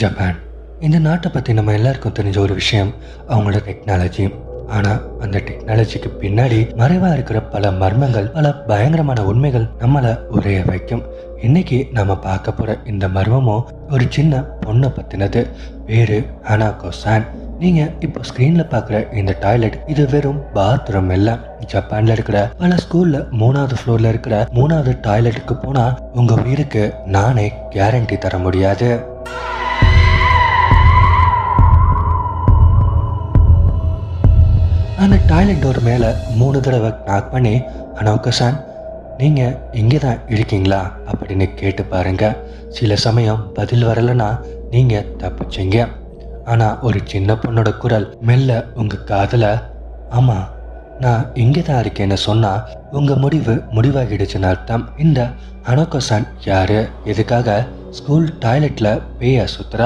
Japan. இந்த நாட்டை பற்றி நம்ம எல்லாருக்கும் தெரிஞ்ச ஒரு விஷயம் அவங்களோட டெக்னாலஜி. ஆனால் அந்த டெக்னாலஜிக்கு பின்னாடி மறைவாக இருக்கிற பல மர்மங்கள், பல பயங்கரமான உண்மைகள் நம்மளை உரைய வைக்கும். இன்னைக்கு நம்ம பார்க்க போகிற இந்த மர்மமும் ஒரு சின்ன பொண்ணை பற்றினது. பேரு ஹனாகோ சான். நீங்கள் இப்போ ஸ்க்ரீனில் பார்க்குற இந்த டாய்லெட் இது வெறும் பாத்ரூம் இல்லை. ஜப்பானில் இருக்கிற பல ஸ்கூலில் 3வது ஃப்ளோரில் இருக்கிற 3வது டாய்லெட்டுக்கு போனால் உங்கள் உயிருக்கு நானே கேரண்டி தர முடியாது. அந்த டாய்லெட் டோர் மேலே 3 தடவை நாக் பண்ணி, ஹனாகோ சான் நீங்கள் இங்கே தான் இருக்கீங்களா அப்படின்னு கேட்டு பாருங்க. சில சமயம் பதில் வரலைன்னா நீங்கள் தப்பிச்சிங்க. ஆனால் ஒரு சின்ன பொண்ணோட குரல் மெல்ல உங்கள் காதில், ஆமாம் நான் இங்கே தான் இருக்கேன்னு சொன்னால் உங்கள் முடிவு முடிவாகிடுச்சுன்னு அர்த்தம். இந்த ஹனாகோ சான் யார்? எதுக்காக ஸ்கூல் டாய்லெட்டில் பேய சுத்துறா?